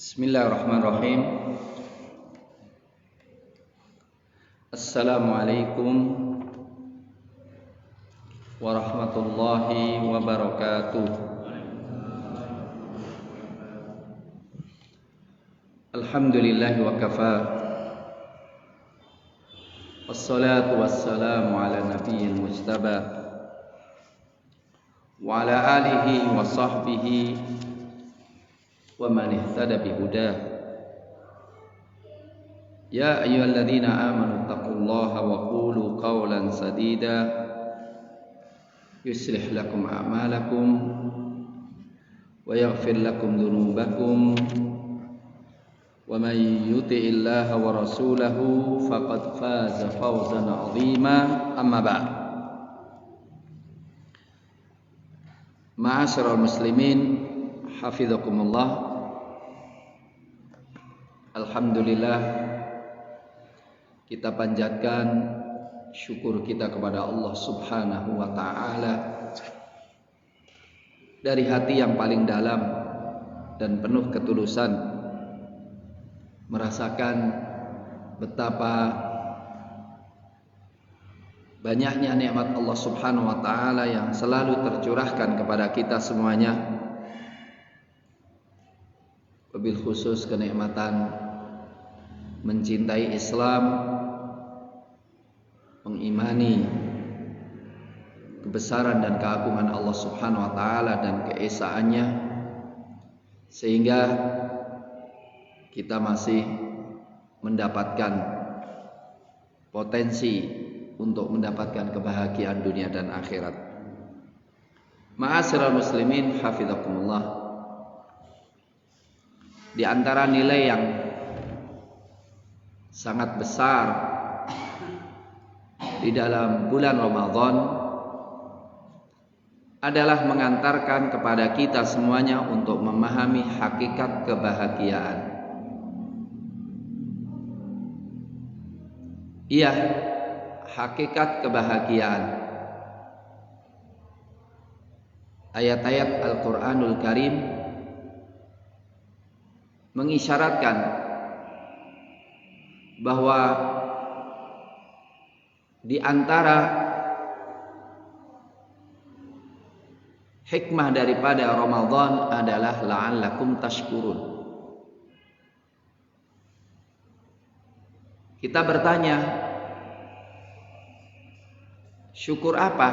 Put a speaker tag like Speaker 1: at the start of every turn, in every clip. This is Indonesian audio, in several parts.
Speaker 1: Bismillahirrahmanirrahim. Assalamualaikum warahmatullahi wabarakatuh. Alhamdulillahi wa kafa. Wassalatu wassalamu ala nabiyyil mujtaba wa ala alihi wa sahbihi wa man ihtada bihudah. Ya ayyuhalladzina amanu taqullaha wa qulu qawlan sadida yuslih lakum a'malakum wa yaghfir lakum dhunubakum wa man yuti'illaha wa rasulahu faqad faza fawzan 'azima. Amma ba'd. Ma'asyiral muslimin, hafizakumullah. Alhamdulillah, kita panjatkan syukur kita kepada Allah Subhanahu wa ta'ala dari hati yang paling dalam dan penuh ketulusan, merasakan betapa banyaknya nikmat Allah Subhanahu wa ta'ala yang selalu tercurahkan kepada kita semuanya, wabil khusus kenikmatan mencintai Islam, mengimani kebesaran dan keagungan Allah Subhanahu wa ta'ala dan keesaannya, sehingga kita masih mendapatkan potensi untuk mendapatkan kebahagiaan dunia dan akhirat. Ma'asyiral muslimin, hafizakumullah. Di antara nilai yang sangat besar di dalam bulan Ramadan adalah mengantarkan kepada kita semuanya untuk memahami hakikat kebahagiaan. Iya, hakikat kebahagiaan. Ayat-ayat Al-Quranul Karim mengisyaratkan bahwa di antara hikmah daripada Ramadan adalah la'allakum tashkurun. Kita bertanya, syukur apa?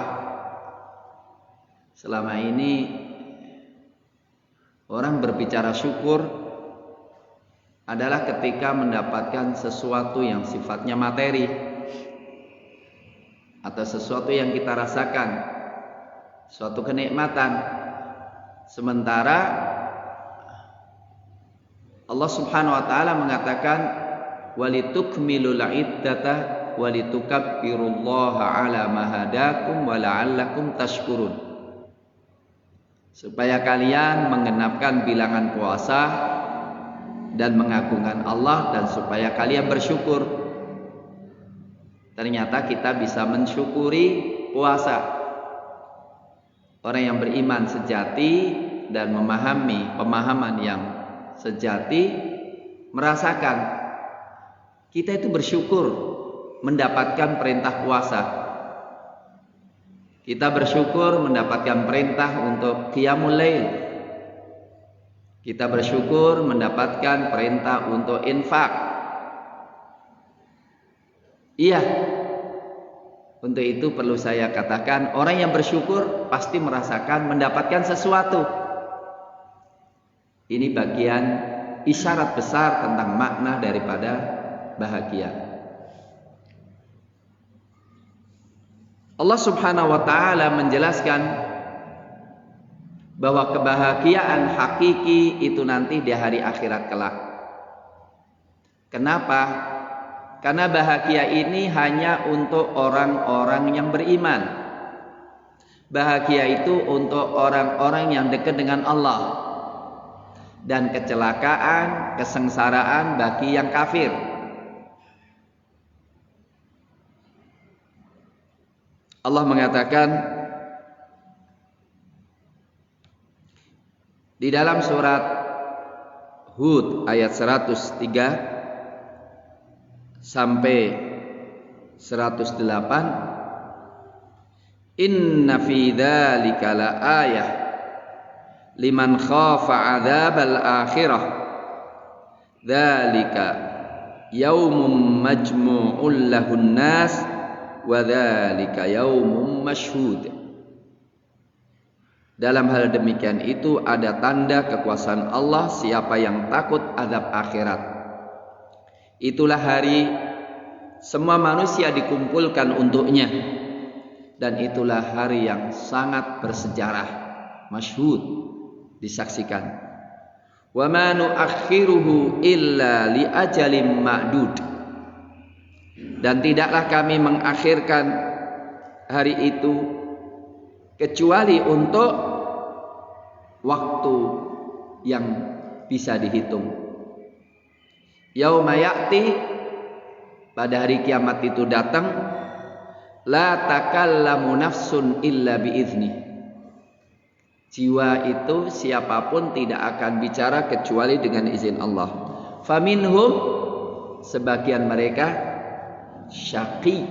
Speaker 1: Selama ini orang berbicara syukur adalah ketika mendapatkan sesuatu yang sifatnya materi atau sesuatu yang kita rasakan, suatu kenikmatan. Sementara Allah Subhanahu wa ta'ala mengatakan walitukmilul iddata walitukabbirullaha ala ma hadakum wa la'allakum tashkurun, supaya kalian menggenapkan bilangan puasa dan mengagungkan Allah, dan supaya kalian bersyukur. Ternyata kita bisa mensyukuri puasa. Orang yang beriman sejati dan memahami pemahaman yang sejati merasakan kita itu bersyukur mendapatkan perintah puasa. Kita bersyukur mendapatkan perintah untuk qiyamul lail. Kita bersyukur mendapatkan perintah untuk infak. Iya, untuk itu perlu saya katakan, orang yang bersyukur pasti merasakan mendapatkan sesuatu. Ini bagian isyarat besar tentang makna daripada bahagia. Allah Subhanahu wa ta'ala menjelaskan bahwa kebahagiaan hakiki itu nanti di hari akhirat kelak. Kenapa? Karena bahagia ini hanya untuk orang-orang yang beriman. Bahagia itu untuk orang-orang yang dekat dengan Allah. Dan kecelakaan, kesengsaraan bagi yang kafir. Allah mengatakan di dalam surat Hud ayat 103 sampai 108. Inna fi dzalika la ayah liman khafa adzabal akhirah dzalika yaumum majmu'ul lahun nas wa dzalika yaumum mashhud. Dalam hal demikian itu ada tanda kekuasaan Allah. Siapa yang takut azab akhirat, itulah hari semua manusia dikumpulkan untuknya, dan itulah hari yang sangat bersejarah, masyhud, disaksikan. Wa ma nuakhiruhu illa li ajalin ma'dud. Dan tidaklah kami mengakhirkan hari itu kecuali untuk waktu yang bisa dihitung. Yauma ya'ti, pada hari kiamat itu datang, la takallamu nafsun illa biizni. Jiwa itu siapapun tidak akan bicara kecuali dengan izin Allah. Faminhum, sebagian mereka syaqi,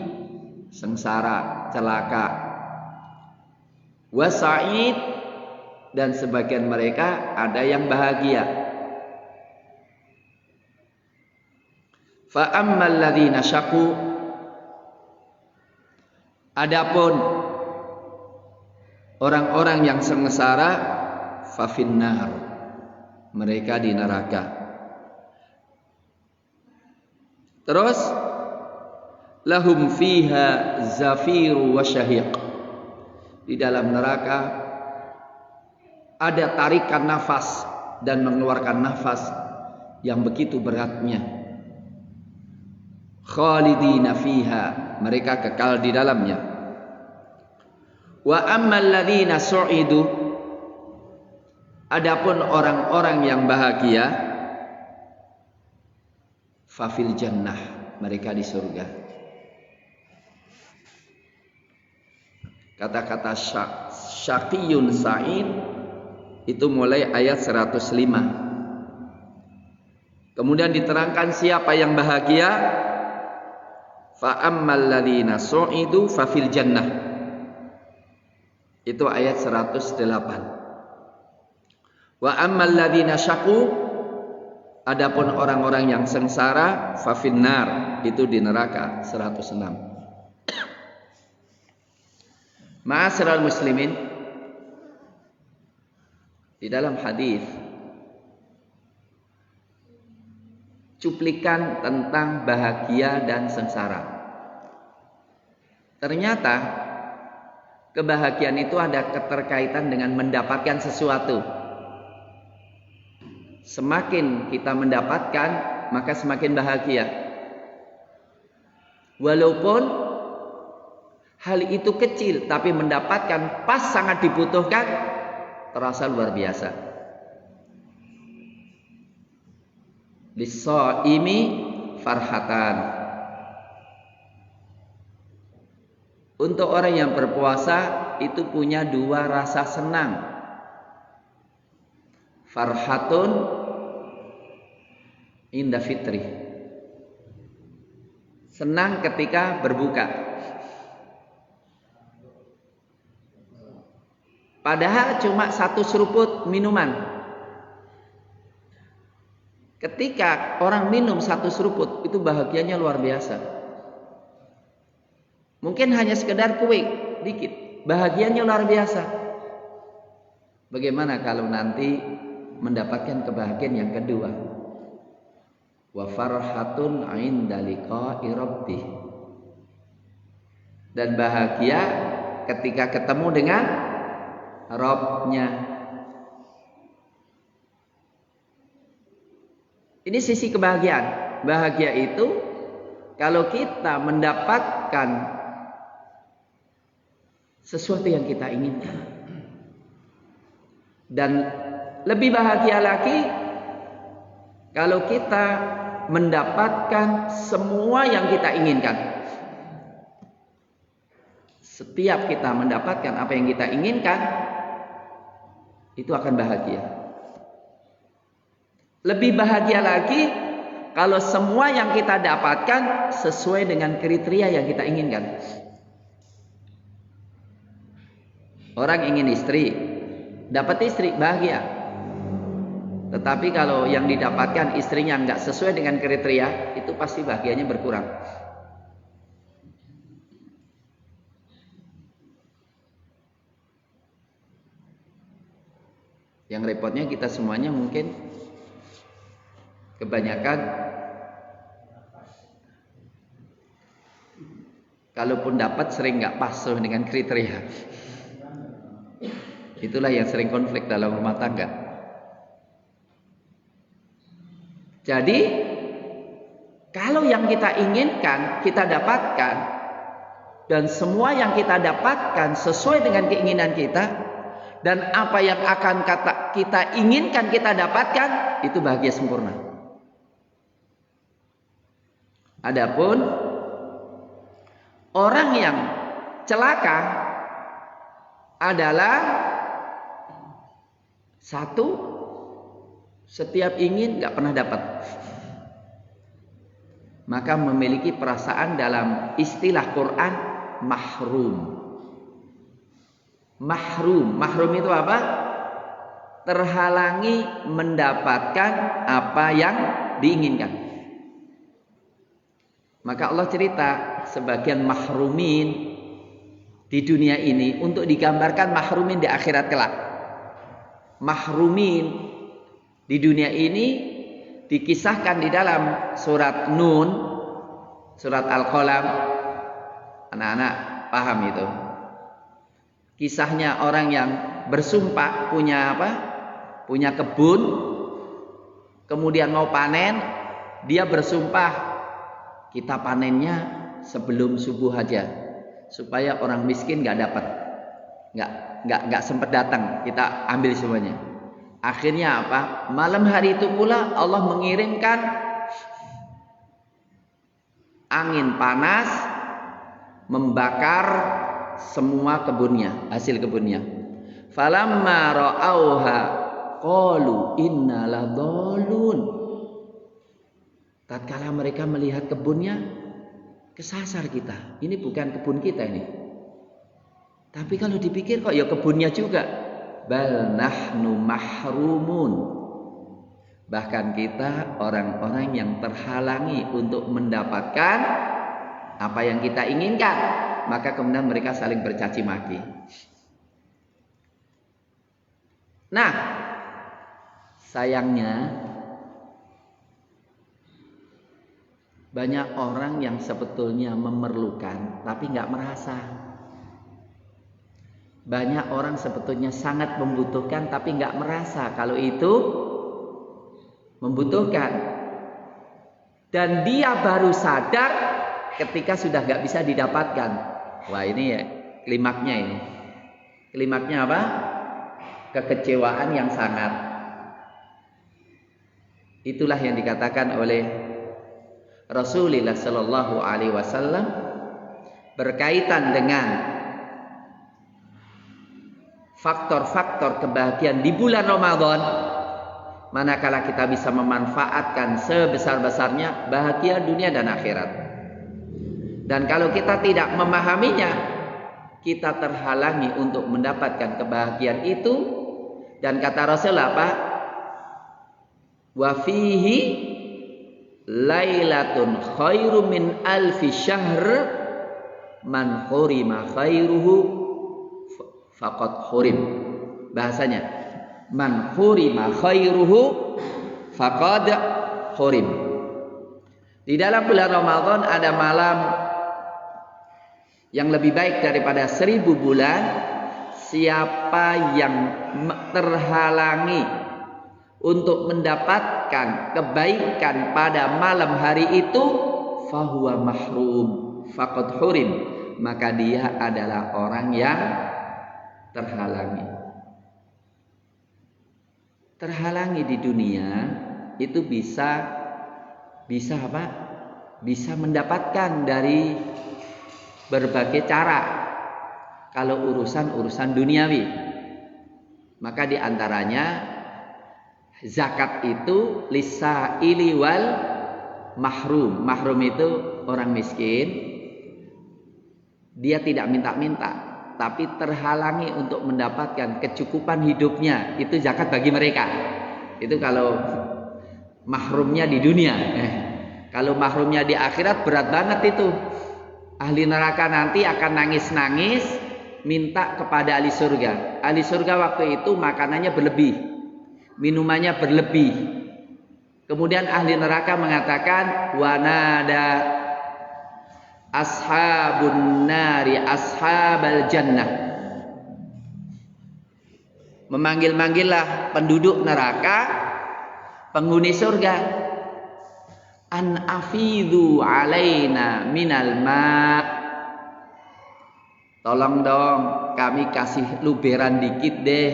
Speaker 1: sengsara, celaka. Wasa'id, dan sebagian mereka ada yang bahagia. Fa ammal ladzina syaqu, adapun orang-orang yang sengsara, fa finnar, mereka di neraka. Terus lahum fiha zafiru wa syahiq. Di dalam neraka ada tarikan nafas dan mengeluarkan nafas yang begitu beratnya. Khalidina fiha, mereka kekal di dalamnya. Wa ammal ladzina su'idu, adapun orang-orang yang bahagia, fa fil jannah, mereka di surga. Kata-kata syaqiyun sa'id itu mulai ayat 105. Kemudian diterangkan siapa yang bahagia. Fa ammal ladzina su'idu fa fil jannah. Itu ayat 108. Wa ammal ladzina syaqu, adapun orang-orang yang sengsara, fa finnar, itu di neraka, 106. Ma'asyiral muslimin, di dalam hadis cuplikan tentang bahagia dan sengsara. Ternyata kebahagiaan itu ada keterkaitan dengan mendapatkan sesuatu. Semakin kita mendapatkan, maka semakin bahagia. Walaupun hal itu kecil, tapi mendapatkan pas sangat dibutuhkan, terasa luar biasa. Lis-shaimi farhatan. Untuk orang yang berpuasa itu punya dua rasa senang. Farhatun inda fitri. Senang ketika berbuka. Padahal cuma satu seruput minuman. Ketika orang minum satu seruput, itu bahagianya luar biasa. Mungkin hanya sekedar kue dikit, bahagianya luar biasa. Bagaimana kalau nanti mendapatkan kebahagiaan yang kedua? Wa farhatun 'inda liqa'i rabbih. Dan bahagia ketika ketemu dengan Rabb-nya. Ini sisi kebahagiaan. Bahagia itu kalau kita mendapatkan sesuatu yang kita inginkan. Dan lebih bahagia lagi kalau kita mendapatkan semua yang kita inginkan. Setiap kita mendapatkan apa yang kita inginkan, itu akan bahagia. Lebih bahagia lagi kalau semua yang kita dapatkan sesuai dengan kriteria yang kita inginkan. Orang ingin istri, dapat istri, bahagia. Tetapi kalau yang didapatkan istrinya nggak sesuai dengan kriteria, itu pasti bahagianya berkurang. Yang repotnya kita semuanya mungkin kebanyakan kalaupun dapat sering nggak pas dengan kriteria. Itulah yang sering konflik dalam rumah tangga. Jadi kalau yang kita inginkan kita dapatkan dan semua yang kita dapatkan sesuai dengan keinginan kita, dan apa yang akan kita inginkan kita dapatkan, itu bahagia sempurna. Adapun orang yang celaka adalah satu, setiap ingin nggak pernah dapat, maka memiliki perasaan dalam istilah Quran mahrum. Mahrum itu apa? Terhalangi mendapatkan apa yang diinginkan. Maka Allah cerita sebagian mahrumin di dunia ini untuk digambarkan mahrumin di akhirat kelak. Mahrumin di dunia ini dikisahkan di dalam surat Nun, surat Al-Qalam. Anak-anak paham itu. Kisahnya orang yang bersumpah punya apa? Punya kebun, kemudian mau panen, dia bersumpah kita panennya sebelum subuh aja, supaya orang miskin nggak dapat, nggak sempat datang, kita ambil semuanya. Akhirnya apa? Malam hari itu pula Allah mengirimkan angin panas membakar semua kebunnya, hasil kebunnya. Falamma ra'auha qalu inna ladallun. Tatkala mereka melihat kebunnya, kesasar kita. Ini bukan kebun kita ini. Tapi kalau dipikir kok ya kebunnya juga. Bal nahnu mahrumun. Bahkan kita orang-orang yang terhalangi untuk mendapatkan apa yang kita inginkan. Maka kemudian mereka saling bercaci maki. Nah, sayangnya banyak orang yang sebetulnya memerlukan tapi nggak merasa. Banyak orang sebetulnya sangat membutuhkan tapi nggak merasa kalau itu membutuhkan. Dan dia baru sadar ketika sudah nggak bisa didapatkan. Wah, ini ya klimaknya ini. Klimaknya apa? Kekecewaan yang sangat. Itulah yang dikatakan oleh Rasulullah Shallallahu Alaihi Wasallam berkaitan dengan faktor-faktor kebahagiaan di bulan Ramadan. Manakala kita bisa memanfaatkan sebesar-besarnya bahagia dunia dan akhirat. Dan kalau kita tidak memahaminya, kita terhalangi untuk mendapatkan kebahagiaan itu. Dan kata Rasulullah apa? Wa fihi lailatun khairu min alfi syahr man hurima khairuhu faqad hurim. Bahasanya, man hurima khairuhu faqad hurim. Di dalam bulan Ramadan ada malam yang lebih baik daripada 1000 bulan. Siapa yang terhalangi untuk mendapatkan kebaikan pada malam hari itu, fahuwa mahrum faqad hurim, maka dia adalah orang yang terhalangi. Terhalangi di dunia itu bisa apa? Bisa mendapatkan dari berbagai cara. Kalau urusan duniawi, maka diantaranya Zakat itu lisaili wal mahrum. Mahrum itu orang miskin. Dia tidak minta-minta, tapi terhalangi untuk mendapatkan kecukupan hidupnya. Itu zakat bagi mereka. Itu kalau mahrumnya di dunia. Kalau mahrumnya di akhirat berat banget itu. Ahli neraka nanti akan nangis-nangis minta kepada ahli surga. Ahli surga waktu itu makanannya berlebih, minumannya berlebih. Kemudian ahli neraka mengatakan, wanada ashabun nari ashabal jannah. Memanggil-manggillah penduduk neraka, penghuni surga. An afidhu alaina minal ma. Tolong dong kami kasih luberan dikit deh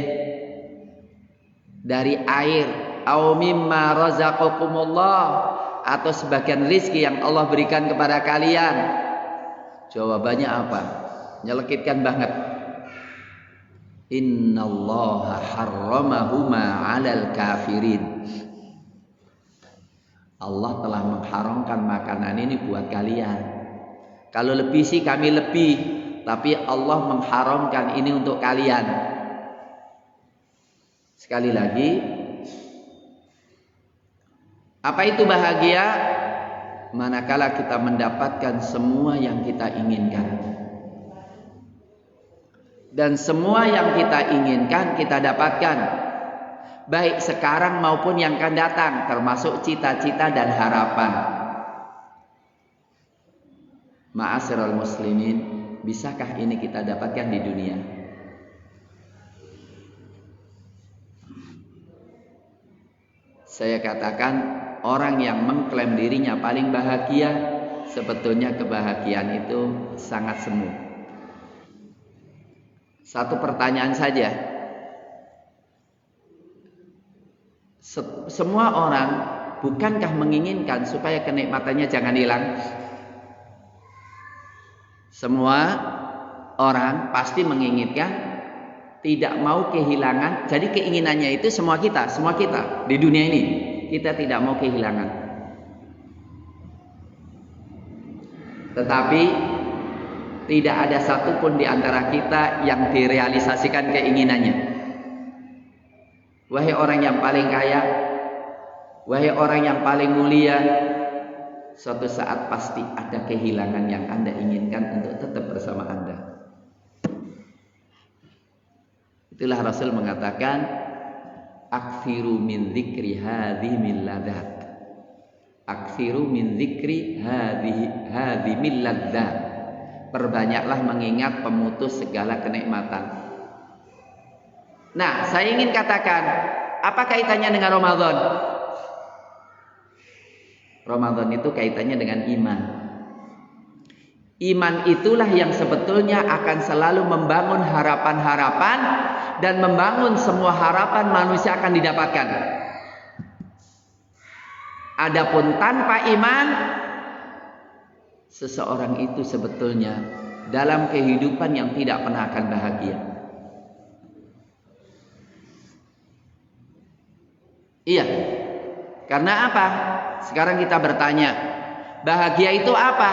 Speaker 1: dari air. Au mimma razaqakumullah, atau sebagian rizki yang Allah berikan kepada kalian. Jawabannya apa? Nyelekitkan banget. Innallaha harramahuma 'alal kafirin. Allah telah mengharamkan makanan ini buat kalian. Kalau lebih sih kami lebih, tapi Allah mengharamkan ini untuk kalian. Sekali lagi, apa itu bahagia? Manakala kita mendapatkan semua yang kita inginkan. Dan semua yang kita inginkan kita dapatkan. Baik sekarang maupun yang akan datang, termasuk cita-cita dan harapan. Ma'asyiral muslimin, bisakah ini kita dapatkan di dunia? Saya katakan, orang yang mengklaim dirinya paling bahagia, sebetulnya kebahagiaan itu sangat semu. Satu pertanyaan saja. Semua orang bukankah menginginkan supaya kenikmatannya jangan hilang? Semua orang pasti menginginkan tidak mau kehilangan. Jadi keinginannya itu semua kita di dunia ini, kita tidak mau kehilangan. Tetapi tidak ada satupun di antara kita yang direalisasikan keinginannya. Wahai orang yang paling kaya, wahai orang yang paling mulia, suatu saat pasti ada kehilangan yang Anda inginkan untuk tetap bersama Anda. Itulah Rasul mengatakan, akthiru min dzikri hadhimil ladzat. Akthiru min dzikri hadhimil ladzat. Perbanyaklah mengingat pemutus segala kenikmatan. Nah, saya ingin katakan, apa kaitannya dengan Ramadan? Ramadan itu kaitannya dengan iman. Iman itulah yang sebetulnya akan selalu membangun harapan-harapan dan membangun semua harapan manusia akan didapatkan. Adapun tanpa iman, seseorang itu sebetulnya dalam kehidupan yang tidak pernah akan bahagia. Iya. Karena apa? Sekarang kita bertanya, bahagia itu apa?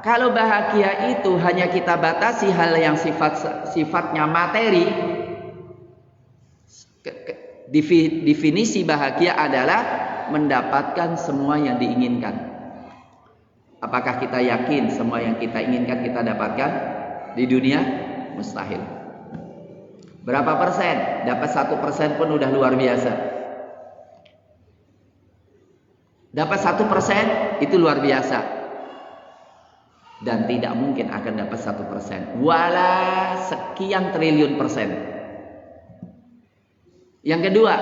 Speaker 1: Kalau bahagia itu hanya kita batasi hal yang sifatnya materi, definisi bahagia adalah mendapatkan semua yang diinginkan. Apakah kita yakin semua yang kita inginkan kita dapatkan di dunia? Mustahil. Berapa persen? Dapat 1% pun udah luar biasa. Dapat 1% itu luar biasa. Dan tidak mungkin akan dapat 1%. Wala sekian triliun persen. Yang kedua,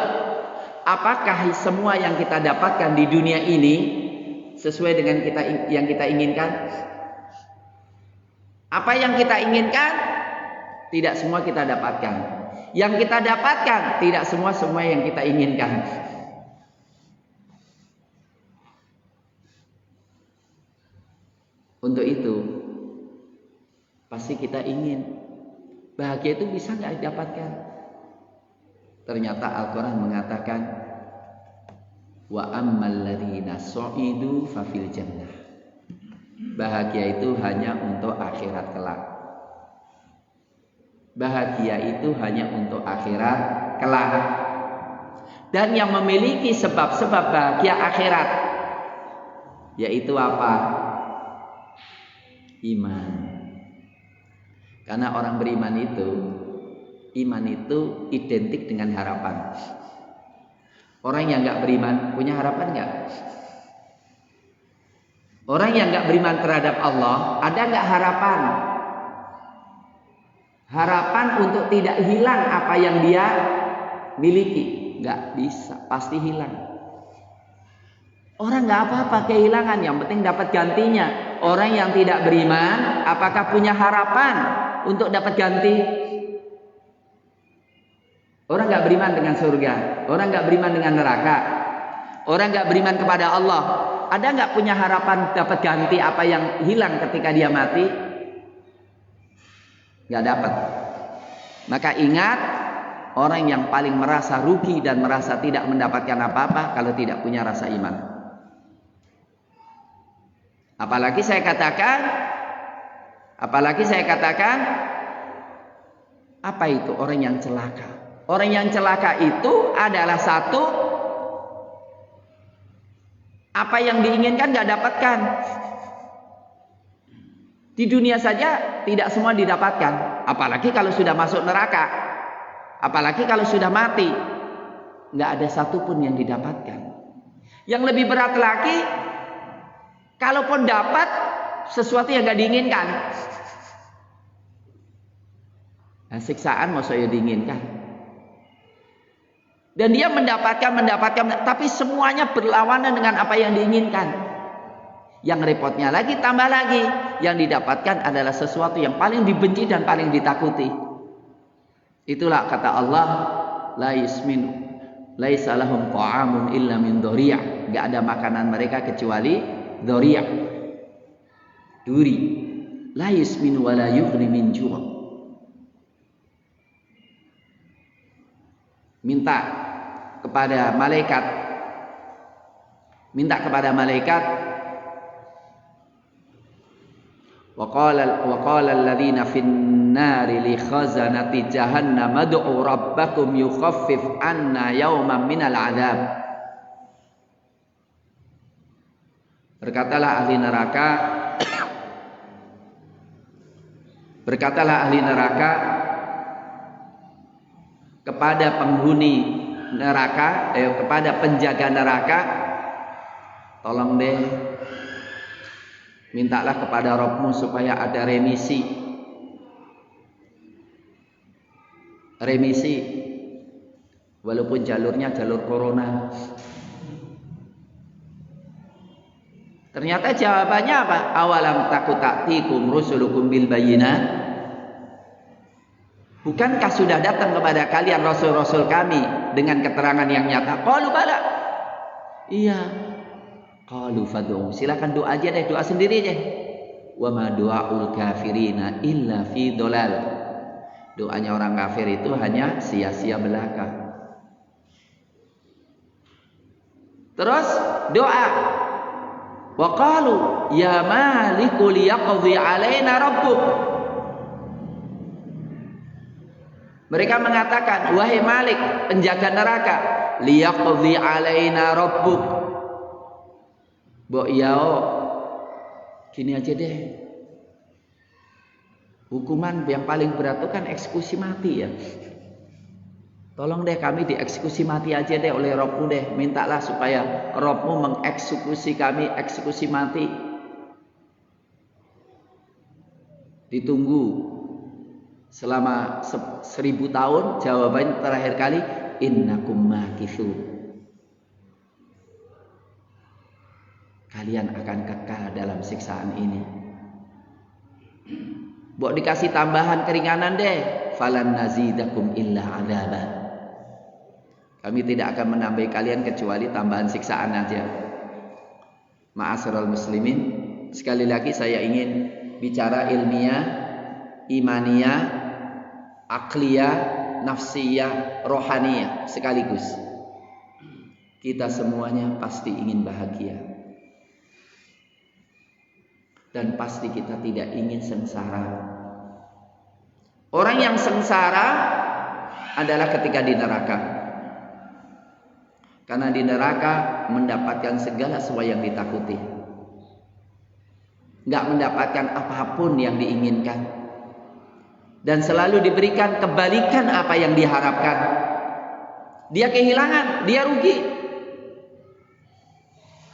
Speaker 1: apakah semua yang kita dapatkan di dunia ini sesuai dengan yang kita inginkan? Apa yang kita inginkan, tidak semua kita dapatkan. Yang kita dapatkan, tidak semua yang kita inginkan. Untuk itu, pasti kita ingin bahagia itu bisa nggak didapatkan? Ternyata Al-Quran mengatakan, Wa ammal ladzina su'idu fa fil jannah. Bahagia itu hanya untuk akhirat kelak. Bahagia itu hanya untuk akhirat kelak. Dan yang memiliki sebab-sebab bahagia akhirat, yaitu apa? Iman. Karena orang beriman itu, iman itu identik dengan harapan. Orang yang nggak beriman punya harapan nggak? Orang yang nggak beriman terhadap Allah, ada nggak harapan? Harapan untuk tidak hilang apa yang dia miliki, nggak bisa, pasti hilang. Orang nggak apa-apa kehilangan, yang penting dapat gantinya. Orang yang tidak beriman, apakah punya harapan untuk dapat ganti? Orang nggak beriman dengan surga, orang nggak beriman dengan neraka, orang nggak beriman kepada Allah. Ada nggak punya harapan dapat ganti apa yang hilang ketika dia mati? Nggak dapat. Maka ingat, orang yang paling merasa rugi dan merasa tidak mendapatkan apa-apa kalau tidak punya rasa iman. Apalagi saya katakan, apa itu orang yang celaka? Orang yang celaka itu adalah satu, apa yang diinginkan gak dapatkan. Di dunia saja tidak semua didapatkan, apalagi kalau sudah masuk neraka, apalagi kalau sudah mati, gak ada satupun yang didapatkan. Yang lebih berat lagi, kalaupun dapat sesuatu yang gak diinginkan, nah, siksaan maksudnya diinginkan. Dan dia mendapatkan, tapi semuanya berlawanan dengan apa yang diinginkan. Yang repotnya lagi, tambah lagi, yang didapatkan adalah sesuatu yang paling dibenci dan paling ditakuti. Itulah kata Allah, laisa lahum ta'amun illa min dhari'. Enggak ada makanan mereka kecuali dhari'. Duri. La yusmin wa la yughni min ju'. Minta kepada malaikat, wa qala alladziina fin nari li khazanati jahannam ad'u rabbakum yukhaffif 'anna yawman minal 'adzab. Berkatalah ahli neraka kepada penghuni neraka, kepada penjaga neraka, tolong deh, mintalah kepada Rabbmu supaya ada remisi, walaupun jalurnya jalur corona. Ternyata jawabannya apa? Awalam takut ta'tikum rusulukum bil bayyinat. Bukankah sudah datang kepada kalian rasul-rasul kami dengan keterangan yang nyata? Qalu bala. Iya. Qalu fad'u. Silakan doa aja deh, doa sendiri aja. Wa ma du'aul kafirina illa fi dhalal. Doanya orang kafir itu hanya sia-sia belaka. Terus doa. Wa qalu ya maliku liyaqdi alaina rabbuk. Mereka mengatakan, wahai Malik, penjaga neraka, liyaqdi alaina rabbuk. Mbok yao, gini aja deh. Hukuman yang paling berat itu kan eksekusi mati ya. Tolong deh kami dieksekusi mati aja deh oleh Rabbmu deh. Mintalah supaya Rabbmu mengeksekusi kami eksekusi mati. Ditunggu selama 1000 tahun, jawabannya terakhir kali innakum makithun. Kalian akan kekal dalam siksaan ini. Mbok dikasih tambahan keringanan deh, falan nazidakum illa adzaba. Kami tidak akan menambah kalian kecuali tambahan siksaan aja. Ma'asyiral muslimin, sekali lagi saya ingin bicara ilmiah, imaniyah, akliyah, nafsiyah, rohaniyah sekaligus. Kita semuanya pasti ingin bahagia. Dan pasti kita tidak ingin sengsara. Orang yang sengsara adalah ketika di neraka. Karena di neraka mendapatkan segala sesuatu yang ditakuti. Nggak mendapatkan apapun yang diinginkan. Dan selalu diberikan kebalikan apa yang diharapkan. Dia kehilangan, dia rugi.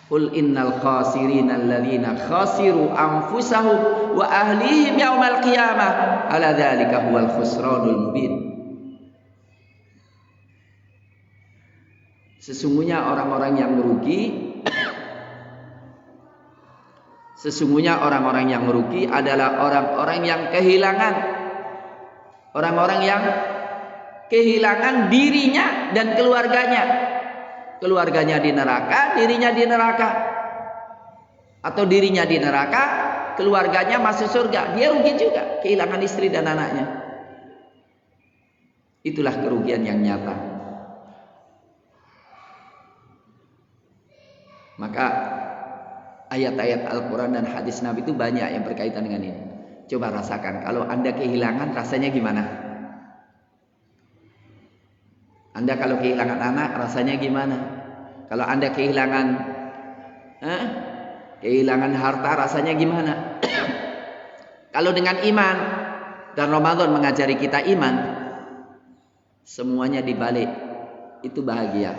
Speaker 1: Qul innal khasirina alladzina khasiru anfusahum wa ahlihim yaumal qiyamah ala dzalika huwal khusranul mubin. Sesungguhnya orang-orang yang merugi adalah orang-orang yang kehilangan. Orang-orang yang kehilangan dirinya dan keluarganya. Keluarganya di neraka, dirinya di neraka. Atau dirinya di neraka, keluarganya masuk surga. Dia rugi juga, kehilangan istri dan anaknya. Itulah kerugian yang nyata. Maka ayat-ayat Al-Quran dan hadis Nabi itu banyak yang berkaitan dengan ini. Coba rasakan, kalau Anda kehilangan rasanya gimana? Anda kalau kehilangan anak rasanya gimana? Kalau Anda kehilangan harta rasanya gimana? Kalau dengan iman, dan Ramadan mengajari kita iman, semuanya dibalik, itu bahagia.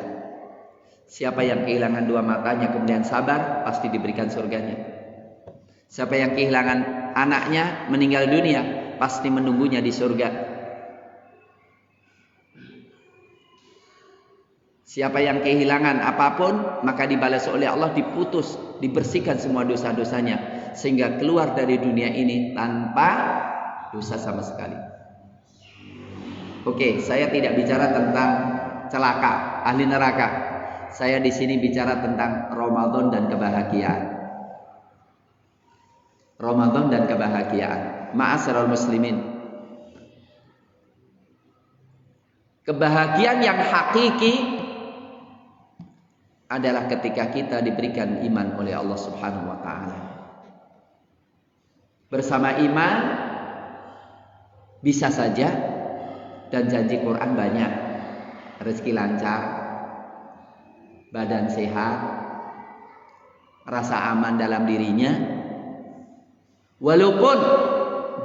Speaker 1: Siapa yang kehilangan dua matanya kemudian sabar, pasti diberikan surganya. Siapa yang kehilangan anaknya meninggal dunia, pasti menunggunya di surga. Siapa yang kehilangan apapun, maka dibalas oleh Allah, diputus, dibersihkan semua dosa-dosanya, sehingga keluar dari dunia ini tanpa dosa sama sekali. Oke, saya tidak bicara tentang celaka, ahli neraka. Saya di sini bicara tentang Ramadan dan kebahagiaan. Ramadan dan kebahagiaan. Ma'asyiral muslimin. Kebahagiaan yang hakiki adalah ketika kita diberikan iman oleh Allah Subhanahu wa taala. Bersama iman bisa saja, dan janji Quran banyak, rezeki lancar, badan sehat, rasa aman dalam dirinya, walaupun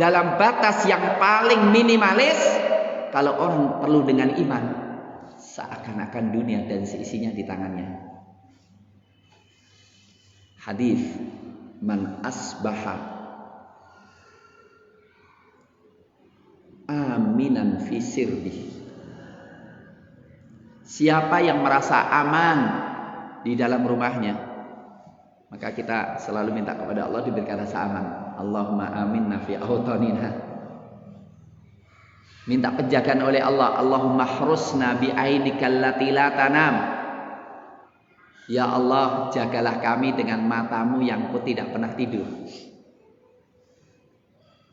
Speaker 1: dalam batas yang paling minimalis. Kalau orang perlu dengan iman, seakan-akan dunia dan seisinya di tangannya. Hadis, man asbaha aminan fi sirbi. Siapa yang merasa aman di dalam rumahnya, maka kita selalu minta kepada Allah diberikan rasa aman. Allahumma aminna fi awtanina. Minta penjagaan oleh Allah. Allahumma hrusna bi ainikal lati la tanam. Ya Allah, jagalah kami dengan matamu yang tidak pernah tidur.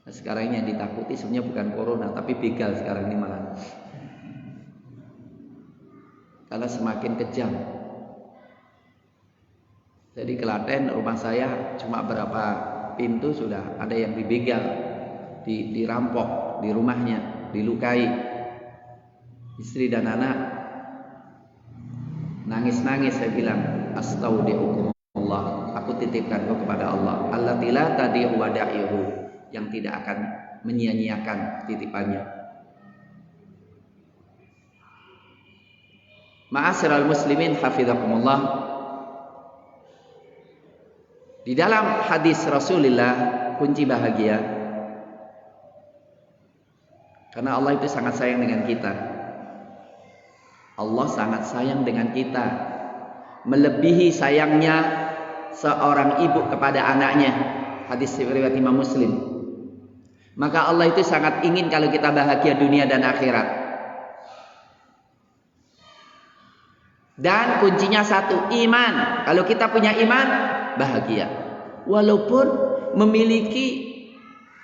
Speaker 1: Nah, sekarang ini yang ditakuti sebenarnya bukan corona, tapi begal sekarang ini malah. Karena semakin kejam. Jadi Klaten, rumah saya cuma berapa pintu sudah ada yang dibegal, dirampok di rumahnya, dilukai. Istri dan anak nangis-nangis. Saya bilang, astaudiukum Allah, aku titipkan kau kepada Allah. Allati la tadi'u wada'ihu, yang tidak akan menyia-nyiakan titipannya. Ma'asyiral muslimin hafizakumullah. Di dalam hadis Rasulullah, kunci bahagia, karena Allah itu sangat sayang dengan kita. Allah sangat sayang dengan kita, melebihi sayangnya seorang ibu kepada anaknya. Hadis riwayat Imam Muslim. Maka Allah itu sangat ingin kalau kita bahagia dunia dan akhirat. Dan kuncinya satu, iman. Kalau kita punya iman, bahagia. Walaupun memiliki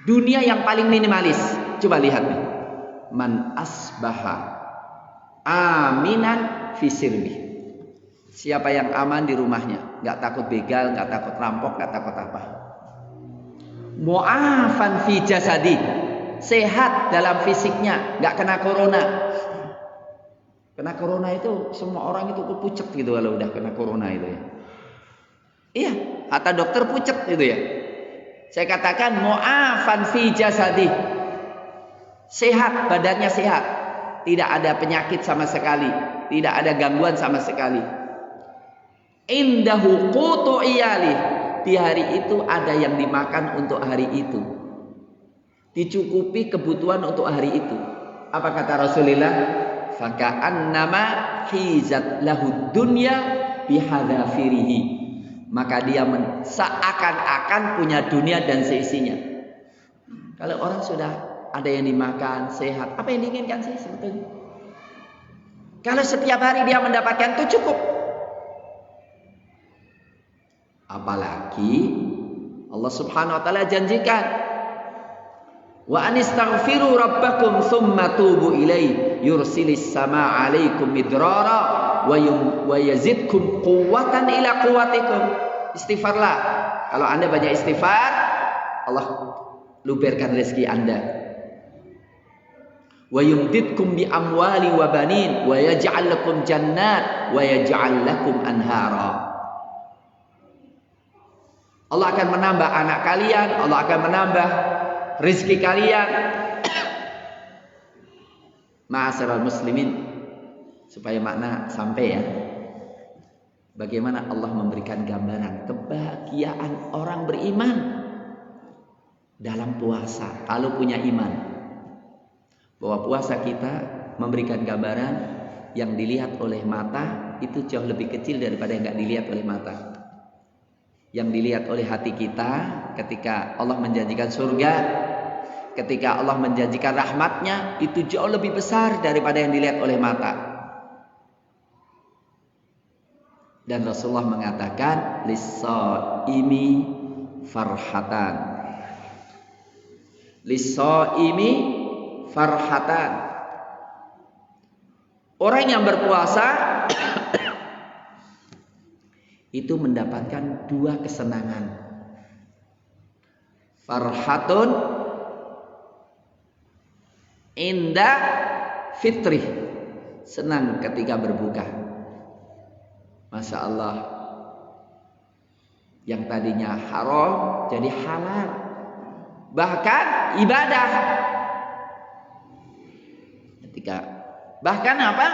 Speaker 1: dunia yang paling minimalis. Coba lihat nih. Man asbaha aminan fi sirbi. Siapa yang aman di rumahnya, nggak takut begal, nggak takut rampok, nggak takut apa. Mu'afan fi jasadi, sehat dalam fisiknya, nggak kena corona. Kena corona itu semua orang itu pucet gitu kalau udah kena corona itu ya. Iya, kata dokter pucet gitu ya. Saya katakan mu'afan fi jasadi, sehat, badannya sehat, tidak ada penyakit sama sekali, tidak ada gangguan sama sekali. Indahu qutu iyali, di hari itu ada yang dimakan untuk hari itu, dicukupi kebutuhan untuk hari itu. Apa kata Rasulullah? Faka'annama hizat lahu dunya bihadafirihi, maka dia seakan-akan punya dunia dan seisinya. Kalau orang sudah ada yang dimakan, sehat, apa yang diinginkan sih sebetulnya? Kalau setiap hari dia mendapatkan itu cukup. Apalagi Allah Subhanahu wa taala janjikan, wa anistaghfiru rabbakum tsumma tubu ilaihi yursilis samaa 'alaikum midrara wa yazidkum quwwatan ila quwwatikum. Istighfarlah. Kalau Anda banyak istighfar, Allah luberkan rezeki Anda. Wa yumdidkum bi amwali wa banin wa yaj'al lakum jannat wa yaj'al lakum anhara. Allah akan menambah anak kalian, Allah akan menambah rezeki kalian. Ma'asyiral muslimin, supaya makna sampai ya. Bagaimana Allah memberikan gambaran kebahagiaan orang beriman dalam puasa kalau punya iman. Bahwa puasa kita memberikan gambaran yang dilihat oleh mata itu jauh lebih kecil daripada yang nggak dilihat oleh mata. Yang dilihat oleh hati kita ketika Allah menjanjikan surga, ketika Allah menjanjikan rahmatnya, itu jauh lebih besar daripada yang dilihat oleh mata. Dan Rasulullah mengatakan lis-shaimi farhatan, lis-shaimi farhatan. Orang yang berpuasa itu mendapatkan dua kesenangan. Farhatun inda fitri, senang ketika berbuka. Masya Allah, yang tadinya haram jadi halal, bahkan ibadah. Ketika bahkan apa?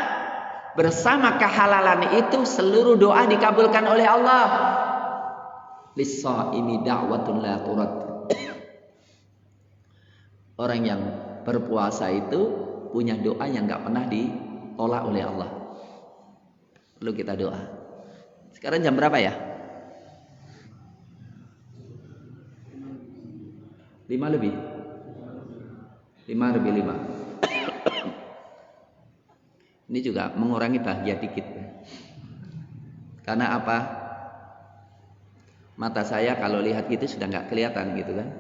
Speaker 1: Bersama kehalalan itu seluruh doa dikabulkan oleh Allah. Lis-shaimi da'watun la turad. Orang yang berpuasa itu punya doa yang enggak pernah ditolak oleh Allah. Perlu kita doa. Sekarang jam berapa ya? 5 lebih 5. Ini juga mengurangi bahagia dikit. Karena apa? Mata saya kalau lihat gitu sudah nggak kelihatan gitu kan.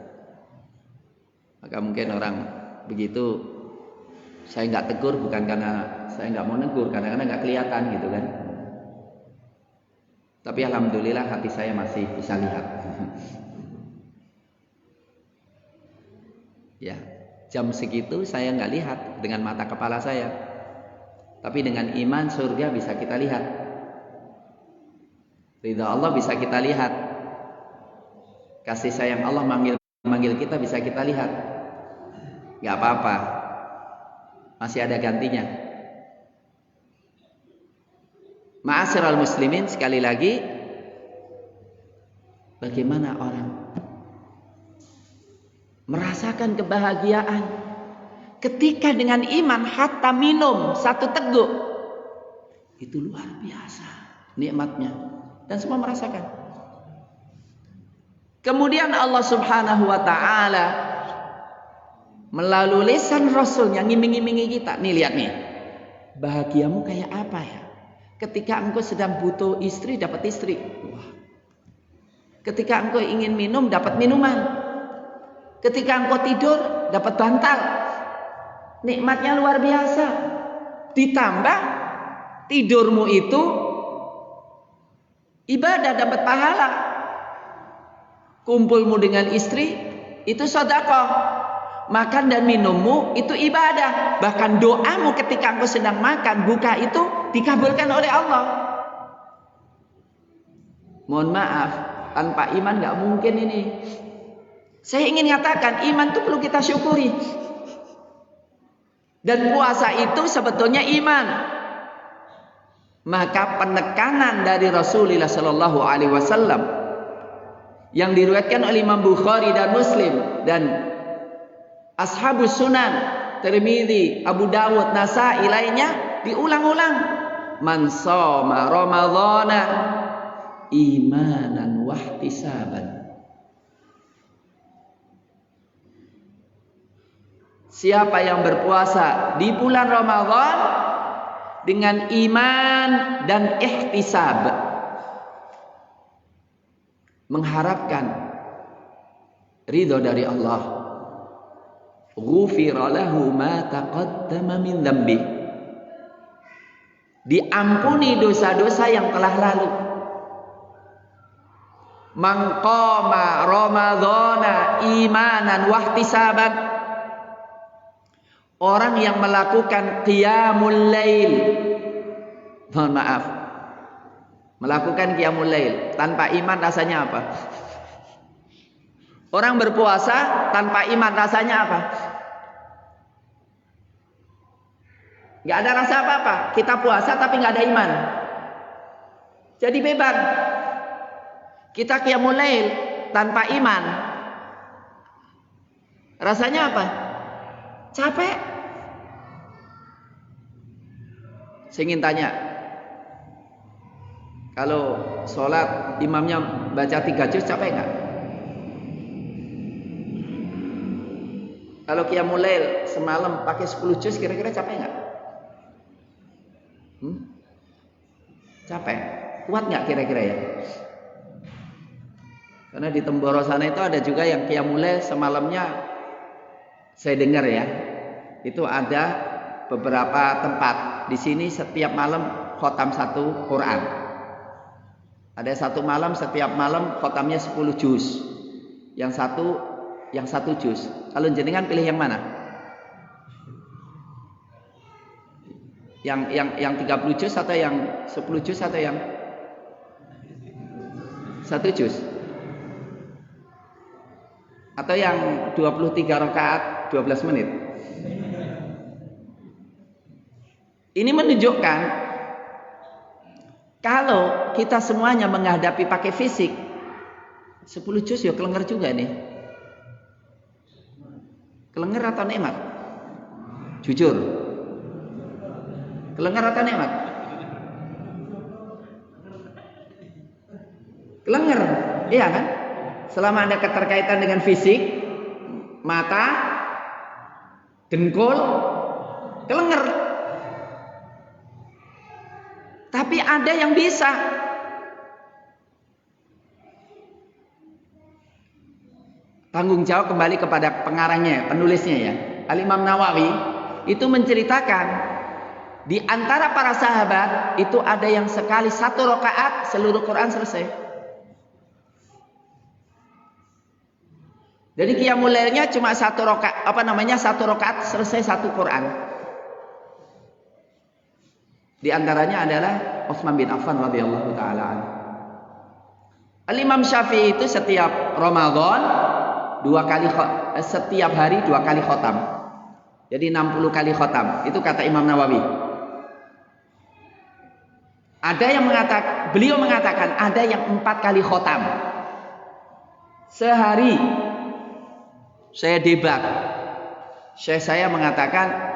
Speaker 1: Maka mungkin orang begitu, saya nggak tegur bukan karena saya nggak mau negur, karena nggak kelihatan gitu kan. Tapi alhamdulillah hati saya masih bisa lihat. Ya, jam segitu saya nggak lihat dengan mata kepala saya. Tapi dengan iman surga bisa kita lihat. Ridha Allah bisa kita lihat. Kasih sayang Allah manggil kita bisa kita lihat. Gak apa-apa. Masih ada gantinya. Ma'asyiral muslimin, sekali lagi, bagaimana orang merasakan kebahagiaan ketika dengan iman hatta minum 1 teguk, itu luar biasa nikmatnya, dan semua merasakan. Kemudian Allah Subhanahu wa taala melalui lisan Rasulnya ngiming-ngimingi kita. Nih lihat nih, bahagiamu kayak apa ya? Ketika engkau sedang butuh istri, dapat istri. Wah. Ketika engkau ingin minum, dapat minuman. Ketika engkau tidur, dapat bantal. Nikmatnya luar biasa. Ditambah tidurmu itu Ibadah dapat pahala. Kumpulmu dengan istri itu sedekah. Makan dan minummu itu ibadah. Bahkan doamu ketika engkau sedang makan, buka itu dikabulkan oleh Allah. Mohon maaf, tanpa iman gak mungkin ini. Saya ingin katakan, iman itu perlu kita syukuri. Dan puasa itu sebetulnya iman. Maka penekanan dari Rasulullah Sallallahu Alaihi Wasallam yang diriwayatkan oleh Imam Bukhari dan Muslim dan Ashabus Sunan, Tirmidzi, Abu Dawud, Nasa'i lainnya diulang-ulang. Man shoma Ramadhana imanan wahtisaban. Siapa yang berpuasa di bulan Ramadan dengan iman dan ihtisab, mengharapkan ridho dari Allah, ghufira lahu ma taqaddama min dzambi, diampuni dosa-dosa yang telah lalu. Man qama ramadhana imanan wahtisaban, orang yang melakukan qiyamul lail, mohon maaf, melakukan qiyamul lail tanpa iman rasanya apa? Orang berpuasa tanpa iman rasanya apa? Gak ada rasa apa-apa. Kita puasa tapi gak ada iman, jadi beban. Kita qiyamul lail tanpa iman, rasanya apa? Capek. Saya ingin tanya, kalau sholat imamnya baca 3 juz capek nggak? Kalau qiyamul lail semalam pakai 10 juz kira-kira capek nggak? Capek. Kuat nggak kira-kira ya? Karena di Temboro sana itu ada juga yang qiyamul lail semalamnya, saya dengar ya, itu ada beberapa tempat. Di sini setiap malam khotam 1 Quran. Ada 1 malam, setiap malam khotamnya 10 juz. Yang satu juz. Kalau jenengan pilih yang mana? Yang 30 juz atau yang 10 juz atau yang 1 juz? Atau yang 23 rakaat 12 menit? Ini menunjukkan kalau kita semuanya menghadapi pakai fisik, 10 juz ya kelenger juga nih. Kelenger atau nikmat? Jujur. Kelenger atau nikmat? Kelenger, iya kan? Selama ada keterkaitan dengan fisik, mata, dengkul, kelenger. Tapi ada yang bisa. Tanggung jawab kembali kepada pengarangnya, penulisnya ya. Al-Imam Nawawi itu menceritakan di antara para sahabat itu ada yang sekali 1 rakaat seluruh Quran selesai. Jadi qiyamul lailnya cuma 1 rakaat, 1 rakaat selesai 1 Quran. Di antaranya adalah Utsman bin Affan radhiyallahu taala anhu. Al-Imam Syafi'i itu setiap Ramadan setiap hari 2 kali khotam. Jadi 60 kali khotam. Itu kata Imam Nawawi. Ada yang beliau mengatakan ada yang 4 kali khotam. Sehari. Saya debat. Syekh saya mengatakan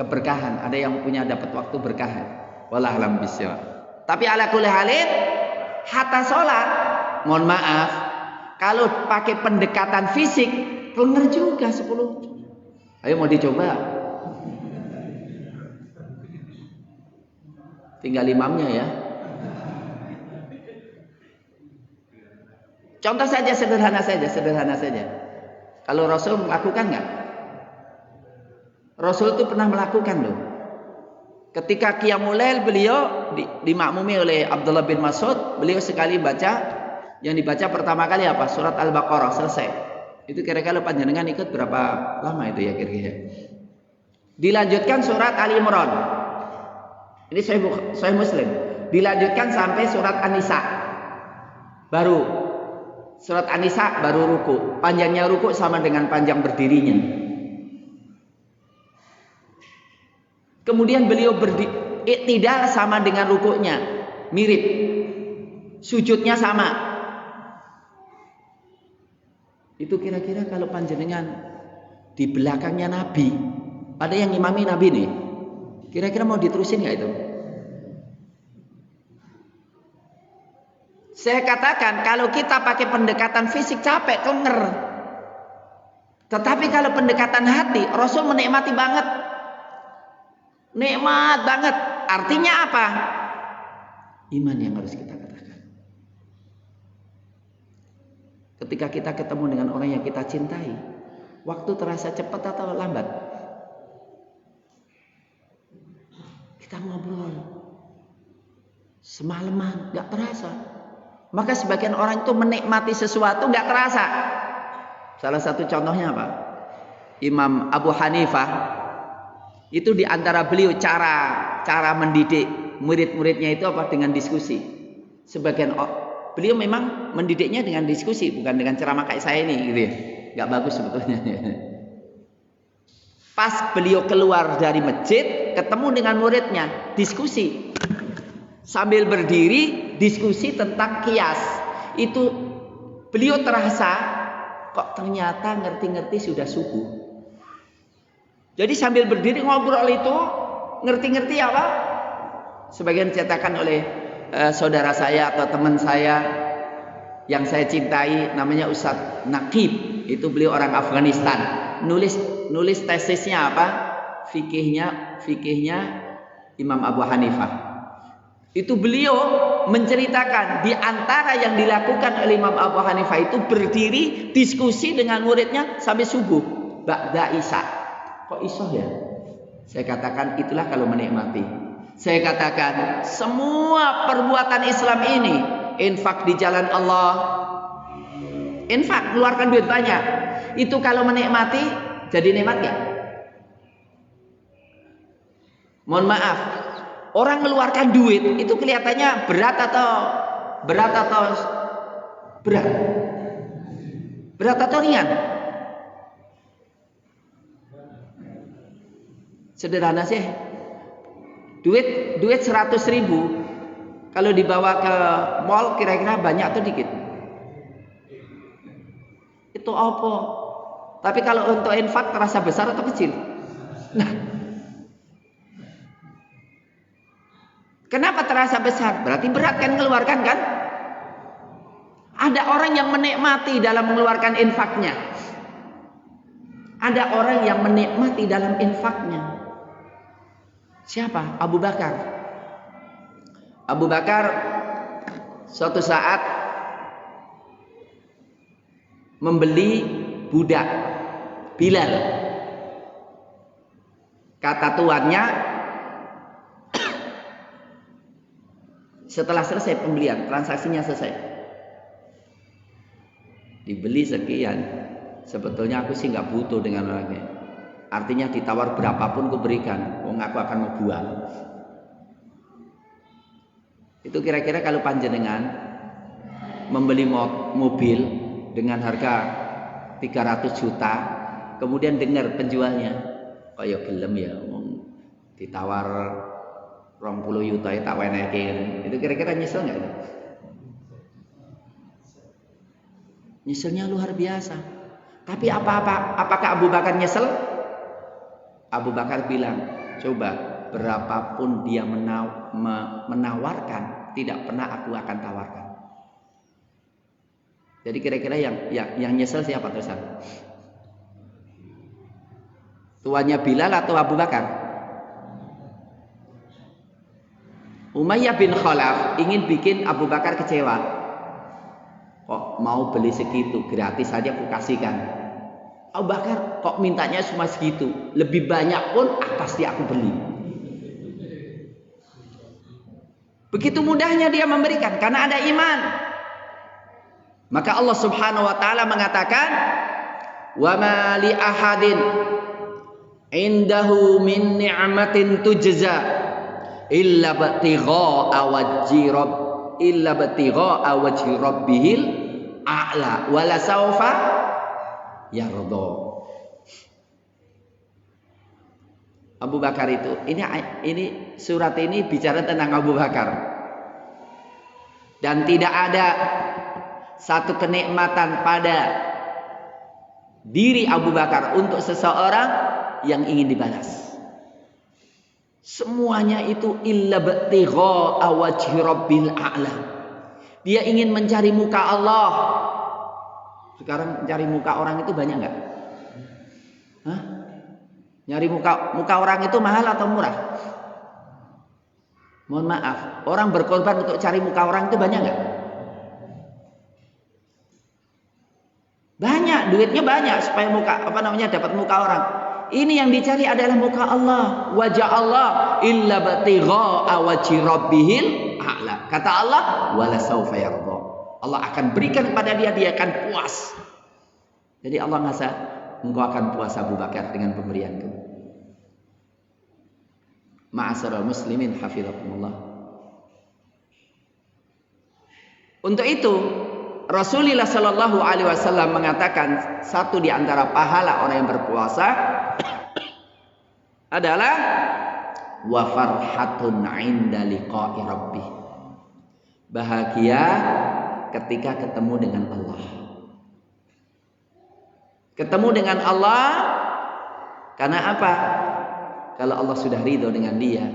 Speaker 1: keberkahan, ada yang punya dapat waktu berkahan. Wallahu a'lam bishawab. Tapi ala kulli halin, hatta sholat, mohon maaf, kalau pakai pendekatan fisik, kelenger juga 10. Ayo mau dicoba? Tinggal imamnya ya. Contoh saja sederhana saja. Kalau Rasul melakukan nggak? Rasul itu pernah melakukan loh. Ketika Qiyamul Lail beliau dimakmumi oleh Abdullah bin Mas'ud, beliau sekali baca, yang dibaca pertama kali apa? Surat Al-Baqarah, selesai. Itu kira-kira panjenengan ikut berapa lama itu ya kira-kira? Dilanjutkan surat Ali Imran. Ini Sahih Muslim. Dilanjutkan sampai surat An-Nisa. Baru surat An-Nisa baru ruku. Panjangnya ruku sama dengan panjang berdirinya. Kemudian beliau iktidal sama dengan rukuknya, mirip. Sujudnya sama. Itu kira-kira kalau panjenengan di belakangnya Nabi, ada yang imami Nabi nih. Kira-kira mau diterusin nggak itu? Saya katakan kalau kita pakai pendekatan fisik capek, kenger. Tetapi kalau pendekatan hati, Rasul menikmati banget. Nikmat banget. Artinya apa? Iman yang harus kita katakan. Ketika kita ketemu dengan orang yang kita cintai, waktu terasa cepat atau lambat? Kita ngobrol semalaman, gak terasa. Maka sebagian orang itu menikmati sesuatu gak terasa. Salah satu contohnya apa? Imam Abu Hanifah. Itu diantara beliau cara mendidik murid-muridnya itu apa? Dengan diskusi. Sebagian beliau memang mendidiknya dengan diskusi, bukan dengan ceramah kayak saya ini, gitu ya. Gak bagus sebetulnya. Pas beliau keluar dari masjid, ketemu dengan muridnya, diskusi. Sambil berdiri, diskusi tentang kias. Itu beliau terasa, kok ternyata ngerti-ngerti sudah subuh. Jadi sambil berdiri ngobrol itu, ngerti-ngerti apa? Sebagian dicetakan oleh saudara saya atau teman saya yang saya cintai, namanya Ustadz Naqib. Itu beliau orang Afghanistan. Nulis tesisnya apa? Fikihnya Imam Abu Hanifah. Itu beliau menceritakan di antara yang dilakukan oleh Imam Abu Hanifah itu berdiri diskusi dengan muridnya sampai subuh, ba'da isya. Kok iso ya? Saya katakan itulah kalau menikmati. Saya katakan semua perbuatan Islam ini, infak di jalan Allah, infak keluarkan duit banyak, itu kalau menikmati jadi nikmat gak? Mohon maaf, orang mengeluarkan duit itu kelihatannya berat atau berat atau ringan? Sederhana sih. Duit 100.000 kalau dibawa ke mall kira-kira banyak atau dikit? Itu apa? Tapi kalau untuk infak terasa besar atau kecil? Nah, kenapa terasa besar? Berarti berat kan mengeluarkan kan? Ada orang yang menikmati dalam mengeluarkan infaknya. Ada orang yang menikmati dalam infaknya. Siapa? Abu Bakar. Abu Bakar suatu saat membeli budak Bilal. Kata tuannya, setelah selesai pembelian, transaksinya selesai, dibeli sekian. Sebetulnya aku sih nggak butuh dengan orangnya. Artinya ditawar berapapun aku berikan, wong aku akan mau buang. Itu kira-kira kalau panjenengan membeli mobil dengan harga 300 juta, kemudian dengar penjualnya, kok ya gelem ya, ditawar 20 juta tak wenekin. Itu kira-kira nyesel nggak? Nyeselnya luar biasa. Tapi apakah Abu Bakar nyesel? Abu Bakar bilang, coba berapapun dia menawarkan, tidak pernah aku akan tawarkan. Jadi kira-kira yang nyesel siapa terusan? Tuannya Bilal atau Abu Bakar? Umayyah bin Khalaf ingin bikin Abu Bakar kecewa. Kok mau beli segitu, gratis saja aku kasihkan. Abu Bakar kok mintanya cuma segitu, lebih banyak pun pasti aku beli. Begitu mudahnya dia memberikan karena ada iman. Maka Allah Subhanahu wa taala mengatakan, "Wa ma li ahadin indahu min ni'matin tujza illa batigha'a wajhi rabbihil a'la wa la sawfa yarda." Abu Bakar itu, ini surat ini bicara tentang Abu Bakar. Dan tidak ada satu kenikmatan pada diri Abu Bakar untuk seseorang yang ingin dibalas. Semuanya itu illa batigha'a wajhi rabbil a'la. Dia ingin mencari muka Allah. Sekarang mencari muka orang itu banyak enggak? Hah? Nyari muka orang itu mahal atau murah? Mohon maaf, orang berkorban untuk cari muka orang itu banyak nggak? Banyak, duitnya banyak supaya dapat muka orang. Ini yang dicari adalah muka Allah. Wajah Allah illa batigha'a wajhi rabbihil a'la. Kata Allah, wala saufa yarda. Allah akan berikan kepada dia akan puas. Jadi Allah ngasih, engkau akan puas Abu Bakar dengan pemberianku. Ma'asyiral muslimin hafizakumullah. Untuk itu Rasulullah Shallallahu Alaihi Wasallam mengatakan satu di antara pahala orang yang berpuasa adalah wa farhatun 'inda liqa'i rabbih. Bahagia ketika ketemu dengan Allah. Ketemu dengan Allah karena apa? Kalau Allah sudah ridho dengan dia,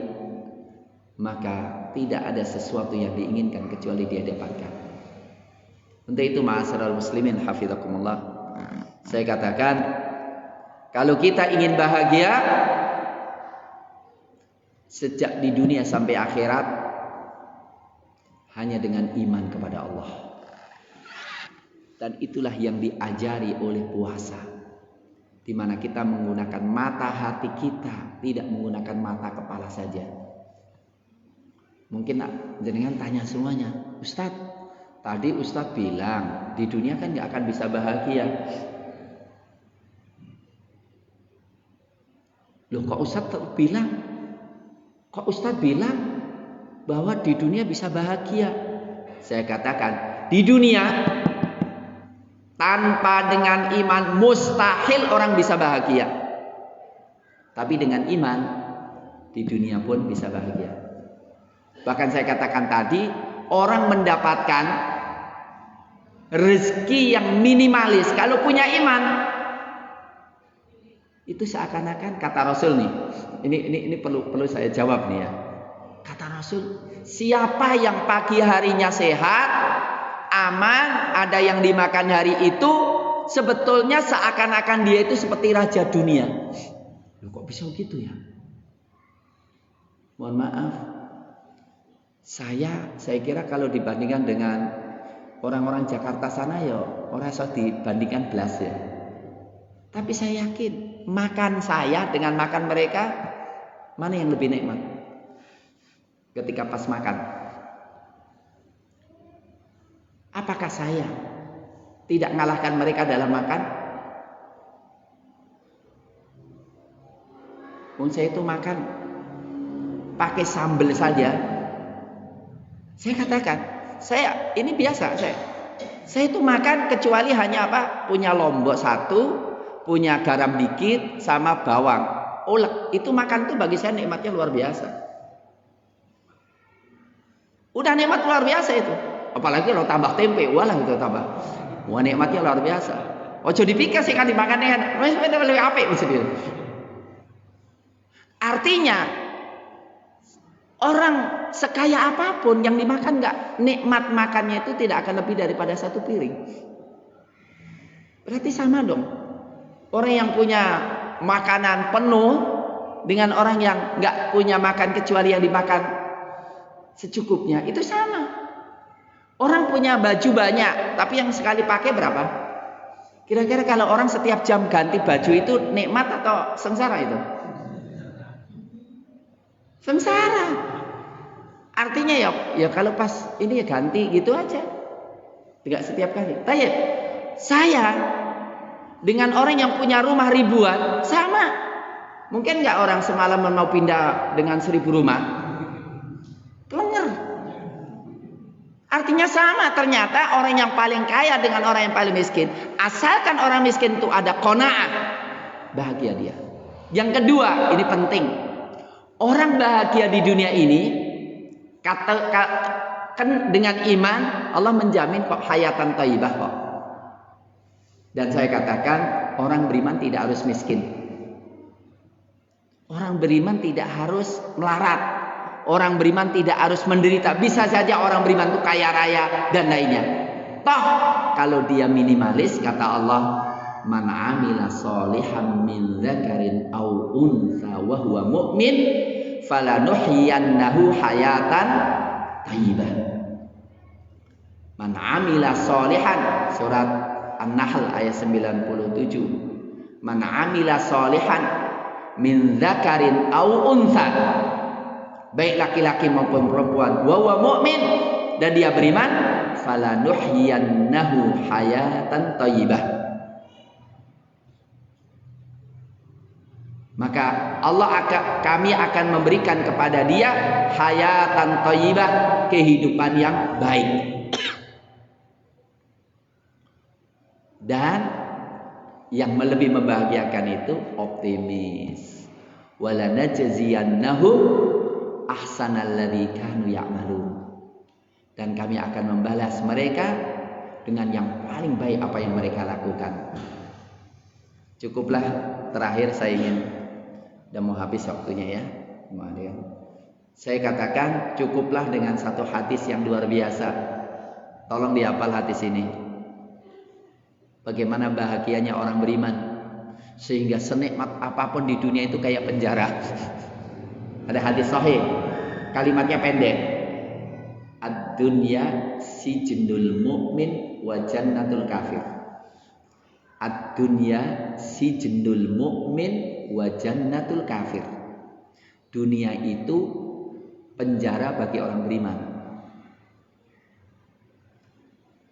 Speaker 1: maka tidak ada sesuatu yang diinginkan kecuali dia dapatkan. Untuk itu ma'asyiral muslimin hafizakumullah, saya katakan kalau kita ingin bahagia sejak di dunia sampai akhirat hanya dengan iman kepada Allah. Dan itulah yang diajari oleh puasa, di mana kita menggunakan mata hati kita, tidak menggunakan mata kepala saja. Mungkin jenengan tanya semuanya, Ustadz, tadi Ustadz bilang di dunia kan nggak akan bisa bahagia. Loh kok Ustadz bilang bahwa di dunia bisa bahagia? Saya katakan di dunia tanpa dengan iman mustahil orang bisa bahagia. Tapi dengan iman di dunia pun bisa bahagia. Bahkan saya katakan tadi, orang mendapatkan rezeki yang minimalis kalau punya iman. Itu seakan-akan kata Rasul nih. Ini perlu saya jawab nih ya. Kata Rasul, siapa yang pagi harinya sehat, aman, ada yang dimakan hari itu, sebetulnya seakan-akan dia itu seperti raja dunia. Loh, kok bisa gitu ya? Mohon maaf, saya kira kalau dibandingkan dengan orang-orang Jakarta sana ya orang bisa dibandingkan belas ya. Tapi saya yakin makan saya dengan makan mereka, mana yang lebih nikmat ketika pas makan? Apakah saya tidak mengalahkan mereka dalam makan? Saya itu makan pakai sambal saja. Saya katakan, ini biasa saya itu makan kecuali hanya apa? Punya lombok satu, punya garam dikit, sama bawang. Itu makan tuh bagi saya nikmatnya luar biasa. Udah nikmat luar biasa itu. Apalagi kalau tambah tempe, walah itu tambah. Wah nikmatnya luar biasa. Ojo dipikir sih kan dimakan dengan lebih apik maksudnya. Artinya orang sekaya apapun yang dimakan nikmat makannya itu tidak akan lebih daripada satu piring. Berarti sama dong. Orang yang punya makanan penuh dengan orang yang nggak punya makan kecuali yang dimakan secukupnya, itu sama. Orang punya baju banyak, tapi yang sekali pakai berapa? Kira-kira kalau orang setiap jam ganti baju itu nikmat atau sengsara itu? Sengsara. Artinya ya kalau pas ini ya ganti gitu aja. Tidak setiap kali. Tayyib. Saya dengan orang yang punya rumah ribuan sama. Mungkin nggak orang semalam mau pindah dengan 1000 rumah? Kelenger. Artinya sama, ternyata orang yang paling kaya dengan orang yang paling miskin, asalkan orang miskin itu ada qanaah, bahagia dia. Yang kedua, ini penting. Orang bahagia di dunia ini kan dengan iman Allah menjamin kok hayatan thayyibah kok. Dan saya katakan orang beriman tidak harus miskin. Orang beriman tidak harus melarat. Orang beriman tidak harus menderita. Bisa saja orang beriman itu kaya raya dan lainnya. Toh kalau dia minimalis, kata Allah, man amila sholihan min dzakarin aw untha wa huwa mu'min falanuhyiyannahu hayatan thayyibah. Man amila sholihan, surat An-Nahl ayat 97. Man amila sholihan min dzakarin aw untha, baik laki-laki maupun perempuan, wa huwa mu'min, dan dia beriman, falanuhyiyannahu hayatan thayyibah. Maka kami akan memberikan kepada dia hayatan thayyibah, kehidupan yang baik. Dan yang lebih membahagiakan itu optimis. Wala najziyannahum ahsanalladzi kanu ya'malun. Dan kami akan membalas mereka dengan yang paling baik apa yang mereka lakukan. Cukuplah, terakhir saya ingin, dan mau habis waktunya ya. Saya katakan cukuplah dengan satu hadis yang luar biasa. Tolong dihafal hadis ini. Bagaimana bahagianya orang beriman, sehingga senikmat apapun di dunia itu kayak penjara. Ada hadis sahih, kalimatnya pendek. Ad-dunya sijnul mu'min wa jannatul kafir. Ad-dunya sijnul mu'min wa jannatul kafir. Dunia itu penjara bagi orang beriman,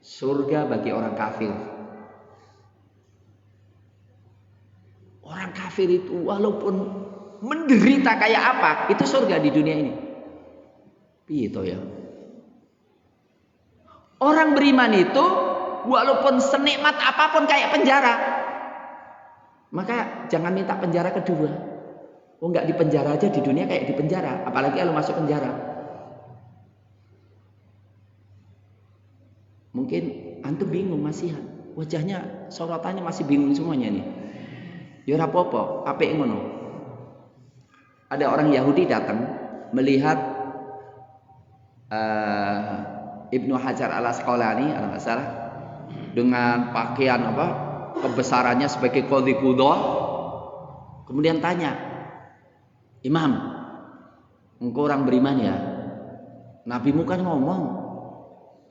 Speaker 1: surga bagi orang kafir. Orang kafir itu walaupun menderita kayak apa, itu surga di dunia ini. Gitu ya. Orang beriman itu walaupun senikmat apapun kayak penjara. Maka jangan minta penjara kedua. Oh, enggak di penjara aja di dunia kayak di penjara, apalagi kalau masuk penjara. Mungkin antum bingung masihan. Wajahnya, sorotannya masih bingung semuanya nih. Ya ora apa-apa, apik ngono. Ada orang Yahudi datang melihat Ibnu Hajar Al-Asqalani, kalau nggak salah, dengan pakaian kebesarannya sebagai qadhi qudhah. Kemudian tanya, Imam, engkau orang beriman ya? Nabimu kan ngomong,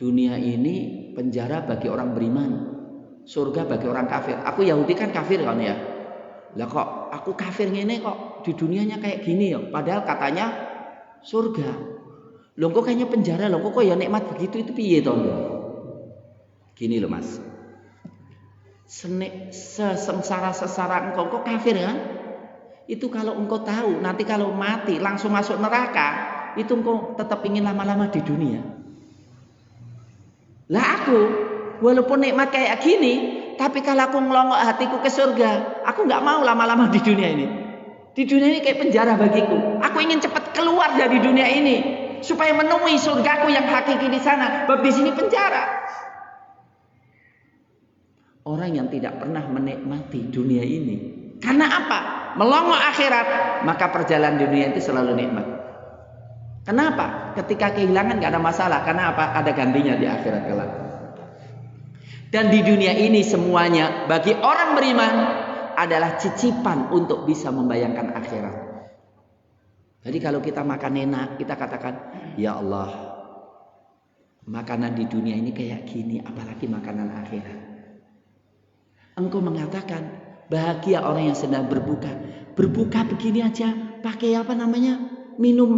Speaker 1: dunia ini penjara bagi orang beriman, surga bagi orang kafir. Aku Yahudi kan kafir kan ya? Lah kok aku kafir ngene kok di dunianya kayak gini ya? Padahal katanya surga. Loh kok kayaknya penjara, loh kok ya nikmat begitu, itu piye toh? Gini loh Mas. Sesengsara engkau kok kafir kan? Itu kalau engkau tahu nanti kalau mati langsung masuk neraka, itu engkau tetap ingin lama-lama di dunia. Lah aku walaupun nikmat kayak gini, tapi kalau aku ngelongok hatiku ke surga, aku nggak mau lama-lama di dunia ini. Di dunia ini kayak penjara bagiku. Aku ingin cepat keluar dari dunia ini supaya menemui surgaku yang hakiki di sana. Bab di sini penjara. Orang yang tidak pernah menikmati dunia ini, karena apa? Melongok akhirat, maka perjalanan dunia itu selalu nikmat. Kenapa? Ketika kehilangan nggak ada masalah. Karena apa? Ada gantinya di akhirat kelak. Dan di dunia ini semuanya bagi orang beriman adalah cicipan untuk bisa membayangkan akhirat. Jadi kalau kita makan enak, kita katakan, ya Allah, makanan di dunia ini kayak gini, apalagi makanan akhirat. Engkau mengatakan bahagia orang yang sedang berbuka. Berbuka begini aja, pakai minum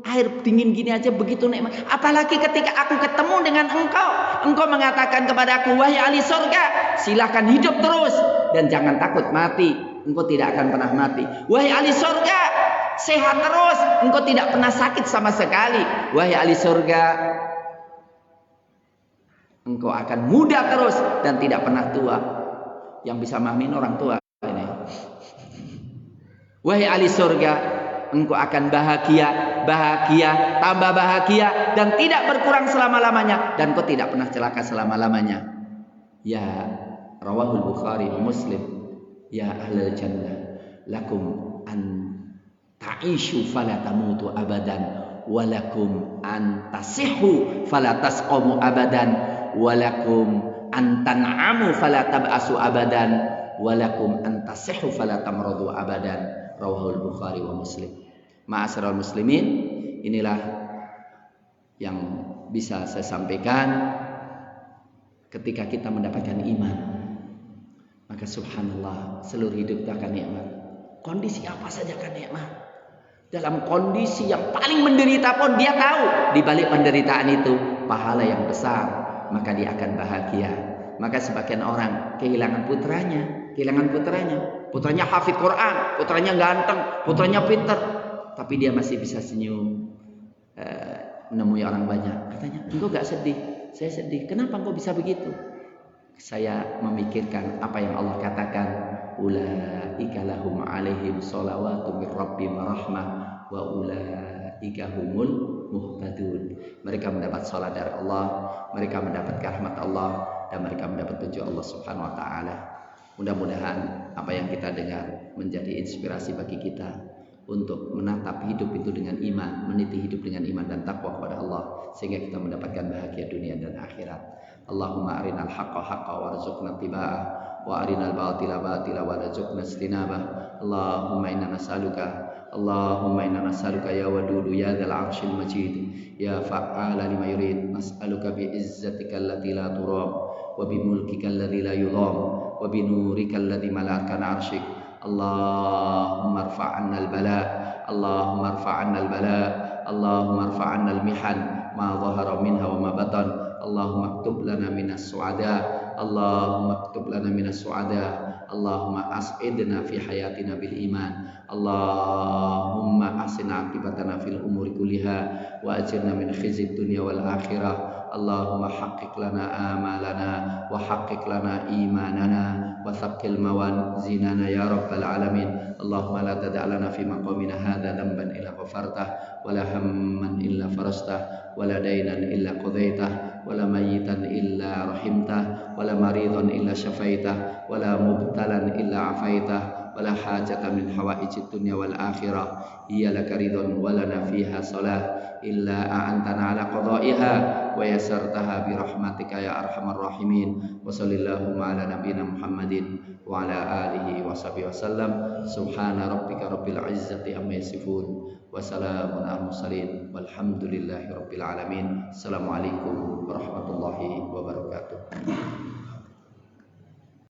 Speaker 1: Air dingin gini aja begitu nikmat. Apalagi ketika aku ketemu dengan engkau. Engkau mengatakan kepadaku, wahai ahli surga, silahkan hidup terus dan jangan takut mati. Engkau tidak akan pernah mati. Wahai ahli surga, sehat terus. Engkau tidak pernah sakit sama sekali. Wahai ahli surga, engkau akan muda terus dan tidak pernah tua. Yang bisa mamin orang tua ini. Wahai ahli surga, engkau akan bahagia, tambah bahagia dan tidak berkurang selama-lamanya dan kau tidak pernah celaka selama-lamanya. Ya rawahul Bukhari wa Muslim. Ya ahlal jannah lakum an ta'ishu fala tamutu abadan walakum an tasihhu fala tasqamu abadan walakum an tan'amu fala tab'asu abadan walakum an tasihhu fala tamradu abadan. Rawahul Bukhari wa Muslim. Ma'asyiral muslimin, inilah yang bisa saya sampaikan. Ketika kita mendapatkan iman, maka subhanallah, seluruh hidup kita akan nikmat. Kondisi apa saja akan nikmat. Dalam kondisi yang paling menderita pun dia tahu di balik penderitaan itu pahala yang besar, maka dia akan bahagia. Maka sebagian orang kehilangan putranya. Putranya hafid Quran, putranya ganteng, putranya pintar, tapi dia masih bisa senyum, menemui orang banyak. Katanya, engkau gak sedih? Saya sedih. Kenapa engkau bisa begitu? Saya memikirkan apa yang Allah katakan, ulaika lahum alaihim sholawatu mir rabbihim rahmah wa ulaika humul muhtadun. Mereka mendapat salat dari Allah, mereka mendapat rahmat Allah, dan mereka mendapat petunjuk Allah Subhanahu wa taala. Mudah-mudahan apa yang kita dengar menjadi inspirasi bagi kita untuk menatap hidup itu dengan iman, meniti hidup dengan iman dan takwa kepada Allah, sehingga kita mendapatkan bahagia dunia dan akhirat. Allahumma arinal haqqa haqqa warzuqna ittiba'ah wa arinal batila batila warzuqna istinabah. Allahumma inna nas'aluka ya wadudu ya dzal arsyil majid ya fa'ala lima yurid, nas'aluka bi izzatika allati la turab wa bi mulkika alladzi la yudham wa bi nurika alladzi mala'aka arsyik. Allahumma irfa'anna al-bala, Allahumma irfa'anna al-bala, Allahumma irfa'anna al-mihan ma dhahara minha wa ma batan. Allahumma aktub lana minas su'ada, Allahumma aktub lana minas su'ada, Allahumma as'idna fi hayatina bil iman, Allahumma ahsina aqibatana fil umuri kulliha wa ajirna min khizyid dunya wal akhirah. Allahumma haqqiq lana amalana wa haqqiq lana imanana wa thaqqil mawazinana ya rabbal alamin. Allahumma la tada' lana fi maqamina hadha dhanban illa ghafartah wa la hamman illa farastah wa la daynan illa qadaitah wa la mayyitan illa rahimtah wa la maridan illa syafaitah wa la mubtalan illa afaitah wa la hajatan min hawaijid dunya wal akhirah hiya laka ridwan wa lana fiha salah illa a'antana ala qada'iha wa yasartaha bi rahmatika ya arhamar rahimin. Wa sallallahu ala nabiyyina Muhammadin wa ala alihi wa sahbihi wasallam. Subhana rabbika rabbil izzati amma yasifun wa salamun alal mursalin walhamdulillahi rabbil alamin. Assalamualaikum warahmatullahi wabarakatuh.